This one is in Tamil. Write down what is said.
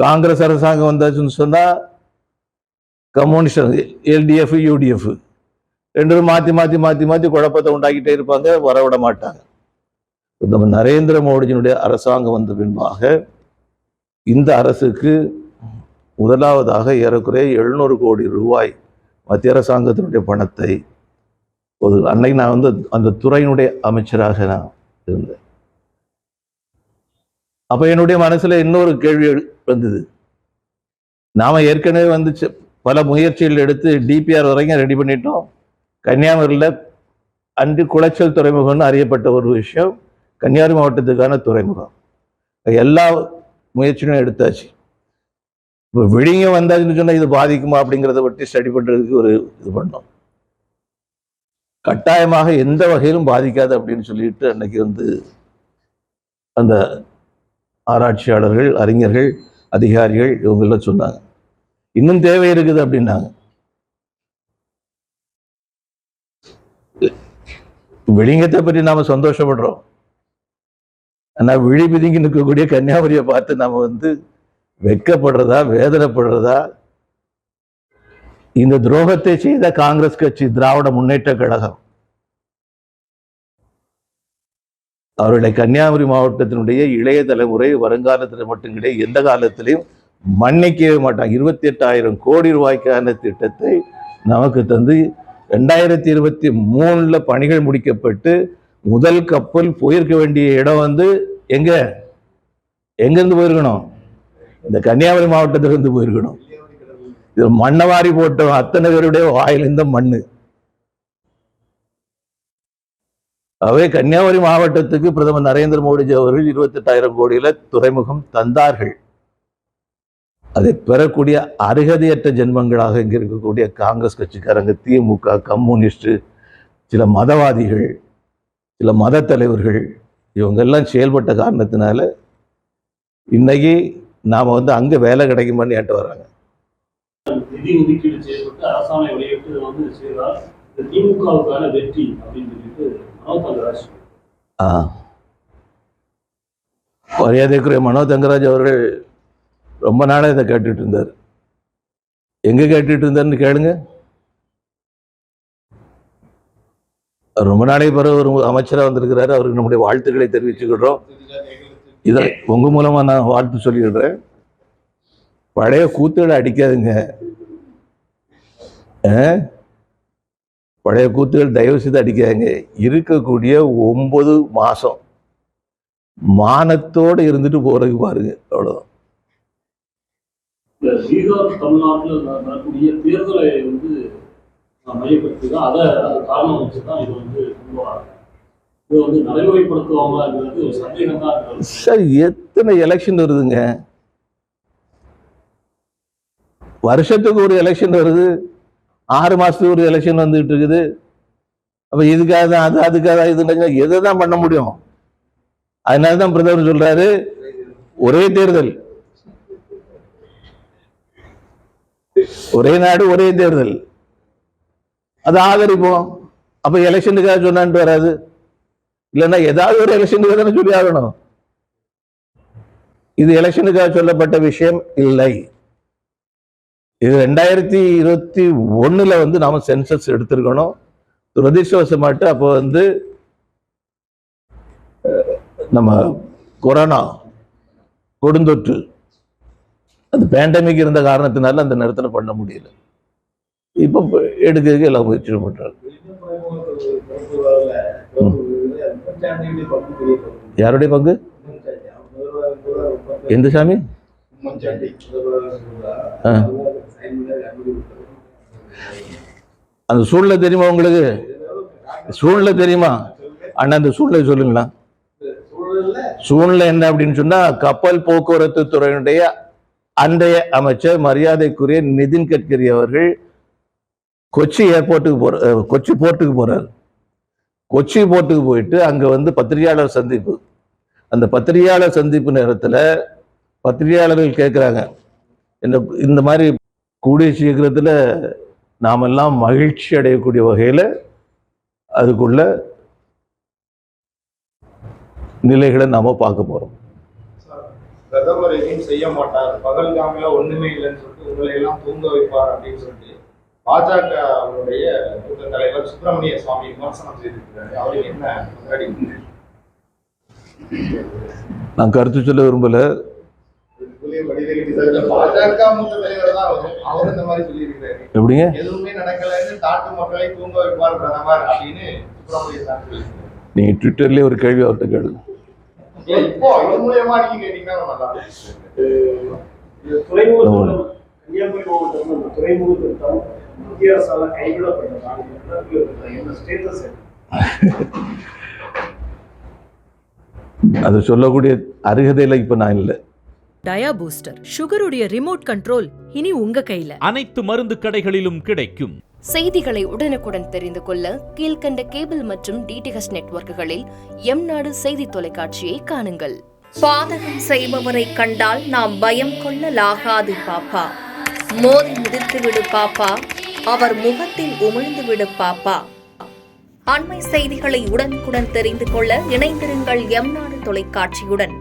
காங்கிரஸ் அரசாங்கம் வந்தாச்சுன்னு சொன்னா கம்யூனிஸ்ட் எல்டிஎஃப் யூடிஎஃப் ரெண்டும் மாற்றி மாற்றி மாற்றி மாற்றி குழப்பத்தை உண்டாக்கிட்டே இருப்பாங்க, வரவிட மாட்டாங்க. நம்ம நரேந்திர மோடியினுடைய அரசாங்கம் வந்த பின்பாக இந்த அரசுக்கு முதலாவதாக ஏறக்குறைய 700 கோடி ரூபாய் மத்திய அரசாங்கத்தினுடைய பணத்தை அன்னைக்கு நான் அந்த துறையினுடைய அமைச்சராக நான் இருந்தேன். அப்ப என்னுடைய மனசுல இன்னொரு கேள்வி வந்தது. நாம ஏற்கனவே பல முயற்சிகள் எடுத்து டிபிஆர் வரைக்கும் ரெடி பண்ணிட்டோம். கன்னியாகுமரியில் அன்று குளச்சல் துறைமுகம்னு அறியப்பட்ட ஒரு விஷயம், கன்னியாகுமரி மாவட்டத்துக்கான துறைமுகம். எல்லா முயற்சியும் எடுத்தாச்சு. இப்போ விழிங்க வந்தாச்சுன்னு சொன்னால் இது பாதிக்குமா அப்படிங்கிறத பற்றி ஸ்டடி பண்ணுறதுக்கு ஒரு இது பண்ணோம். கட்டாயமாக எந்த வகையிலும் பாதிக்காது அப்படின்னு சொல்லிட்டு அன்னைக்கு அந்த ஆராய்ச்சியாளர்கள், அறிஞர்கள், அதிகாரிகள் இவங்கெல்லாம் சொன்னாங்க. இன்னும் தேவை இருக்குது அப்படின்னாங்க. விழிங்கத்தை பற்றி நாம சந்தோஷப்படுறோம். ஆனா விழி பிதுங்கி நிற்கக்கூடிய கன்னியாகுமரியை பார்த்து நாம வெட்கப்படுறதா, வேதனைப்படுறதா? இந்த துரோகத்தை செய்த காங்கிரஸ் கட்சி, திராவிட முன்னேற்ற கழகம், அவருடைய கன்னியாகுமரி மாவட்டத்தினுடைய இளைய தலைமுறை வருங்காலத்தில் மட்டும் கிடையாது, எந்த காலத்திலையும் மன்னிக்கவே மாட்டாங்க. 28,000 கோடி ரூபாய்க்கான திட்டத்தை நமக்கு தந்து 2023 பணிகள் முடிக்கப்பட்டு முதல் கப்பல் போயிருக்க வேண்டிய இடம் எங்கிருந்து போயிருக்கணும்? இந்த கன்னியாகுமரி மாவட்டத்திலிருந்து போயிருக்கணும். இது மண்ணவாரி போட்ட அத்தனை பேருடைய வாயிலிருந்த மண்ணு. அவை கன்னியாகுமரி மாவட்டத்துக்கு பிரதமர் நரேந்திர மோடிஜி அவர்கள் 28,000 கோடியில துறைமுகம் தந்தார்கள். அதை பெறக்கூடிய அருகதையற்ற ஜென்மங்களாக இங்க இருக்கக்கூடிய காங்கிரஸ் கட்சிக்காரங்க, திமுக, கம்யூனிஸ்ட், சில மதவாதிகள், சில மத தலைவர்கள், இவங்கெல்லாம் செயல்பட்ட காரணத்தினால இன்னைக்கு நாம அங்க வேலை கிடைக்குமான்னு என்கிட்ட வர்றாங்க. நிதி ஒதுக்கீடு செய்யப்பட்டு அரசாணை வெளியிட்டு செய்தால் திமுகவுக்கான வெற்றி அப்படின்னு சொல்லிட்டு மனோ தங்கராஜ், மரியாதைக்குரிய மனோ தங்கராஜ் அவர்கள் ரொம்ப நாளாக இதை கேட்டுட்டு இருந்தார். எங்க கேட்டுட்டு இருந்தாருன்னு கேளுங்க. ரொம்ப நாளைக்கு பிறகு ஒரு அமைச்சராக வந்திருக்கிறாரு. அவருக்கு நம்முடைய வாழ்த்துக்களை தெரிவிச்சுக்கிடுறோம். இதை உங்க மூலமா நான் வாழ்த்து சொல்லிடுறேன். பழைய கூத்துகளை அடிக்காதுங்க. பழைய கூத்துகள் தயவு செய்து அடிக்காதுங்க. இருக்கக்கூடிய 9 மாசம் மானத்தோடு இருந்துட்டு போறதுக்கு பாருங்க, அவ்வளவுதான். பீகார், தமிழ்நாட்டில் நடக்கூடிய தேர்தலை மையப்படுத்தி தான், அதை காரணம் வச்சுதான் இது நடைமுறைப்படுத்துவாங்களாங்கிறது ஒரு சந்தேகம் தான். சார், எத்தனை எலெக்ஷன் வருதுங்க? வருஷத்துக்கு ஒரு எலெக்ஷன் வருது, 6 மாசத்துக்கு ஒரு எலெக்ஷன் வந்துட்டு இருக்குது. அப்ப இதுக்காக தான் அதுக்காக இது எதை தான் பண்ண முடியும்? அதனாலதான் பிரதமர் சொல்றாரு, ஒரே தேர்தல், ஒரே நாடு, ஒரே தேர்தல். அது ஆதரிப்போம். அப்ப எலெக்ஷனுக்காக சொன்னான்ட்டு வராது. இல்லைன்னா ஏதாவது ஒரு எலெக்ஷனுக்காக தானே சொல்லி ஆகணும். இது எலெக்ஷனுக்காக சொல்லப்பட்ட விஷயம் இல்லை. இது 2021 நாம சென்சஸ் எடுத்திருக்கணும். துரதிர்ஷ்டவசமாட்டு அப்போ நம்ம கொரோனா கொடுந்தொற்று, அந்த பேண்டமிக் இருந்த காரணத்தினால அந்த நேரத்தில் பண்ண முடியல. இப்போ எடுக்கிறதுக்கு எல்லாம் முயற்சி பண்றாங்க. யாருடைய பங்கு? எந்த சாமி? அந்த சூழ்நிலை தெரியுமா உங்களுக்கு? சூழ்நிலை தெரியுமா அண்ணா? அந்த சூழ்நிலை சொல்லுங்களா. சூழ்நிலை என்ன அப்படின்னு சொன்னா, கப்பல் போக்குவரத்து துறையினுடைய அன்றைய அமைச்சர் மரியாதைக்குரிய நிதின் கட்கரி அவர்கள் கொச்சி போர்ட்டுக்கு போறார். கொச்சி போர்ட்டுக்கு போயிட்டு அங்க பத்திரிகையாளர் சந்திப்பு. அந்த பத்திரிகையாளர் சந்திப்பு நேரத்தில் பத்திரிகையாளர்கள் கேட்குறாங்க, இந்த மாதிரி கூடிய சீக்கிரத்தில் நாமெல்லாம் மகிழ்ச்சி அடையக்கூடிய வகையில் அதுக்குள்ள நிலைகளை நாம பார்க்க போறோம். பிரதமர் எதையும் செய்ய மாட்டார், பகல்காமில ஒண்ணுமே இல்லைன்னு சொல்லிட்டு உங்களை எல்லாம் தூங்க வைப்பார் அப்படின்னு சொல்லிட்டு பாஜகவுடைய மூத்த தலைவர் சுப்பிரமணிய சுவாமி விமர்சனம் செய்திருக்கிறாரு. அவருக்கு என்ன முன்னாடி நான் கருத்து சொல்ல விரும்பல. பாஜக மூத்த தலைவர் தான் அவர் இந்த மாதிரி சொல்லியிருக்கிறாரு. எப்படிங்க? எதுவுமே நடக்கலன்னு நாட்டு மக்களை தூங்க வைப்பார் பிரதமர் அப்படின்னு சுப்பிரமணிய சாமி சொல்லியிருக்காரு. நீங்க ட்விட்டர்லயே ஒரு கேள்வி அவர்கிட்ட கேளு. இப்போ இது மூலியமா நீங்க கேட்டீங்கன்னா நல்லா துறைமுகத்தில் கன்னியாகுமரி மாவட்டத்தில் துறைமுக திட்டம் மத்திய அரசால் கைவிடப்பட்டதான் என்ன ஸ்டேட்டஸ்? அது சொல்லக்கூடிய அருகதையில இப்ப நான் இல்லை. டயா பூஸ்டர் சுகருடைய ரிமோட் கண்ட்ரோல் இனி உங்க கையில. அனைத்து மருந்து கடைகளிலும் கிடைக்கும். செய்திகளை உடனுக்குடன் தெரிந்து கொள்ள கீழ்க்கண்ட கேபிள் மற்றும் டிடிஹெச் நெட்வொர்க்குகளில் எம்நாடு செய்தி தொலைக்காட்சியை காணுங்கள். பாதகம் செய்பவரை கண்டால் நாம் பயம் கொள்ளலாகாது பாப்பா. மோதி மிதித்து விடு பாப்பா, அவர் முகத்தில் உமிழ்ந்து விடு பாப்பா. அண்மை செய்திகளை உடனுக்குடன் தெரிந்து கொள்ள இணைந்திருங்கள் எம்நாடு தொலைக்காட்சியுடன்.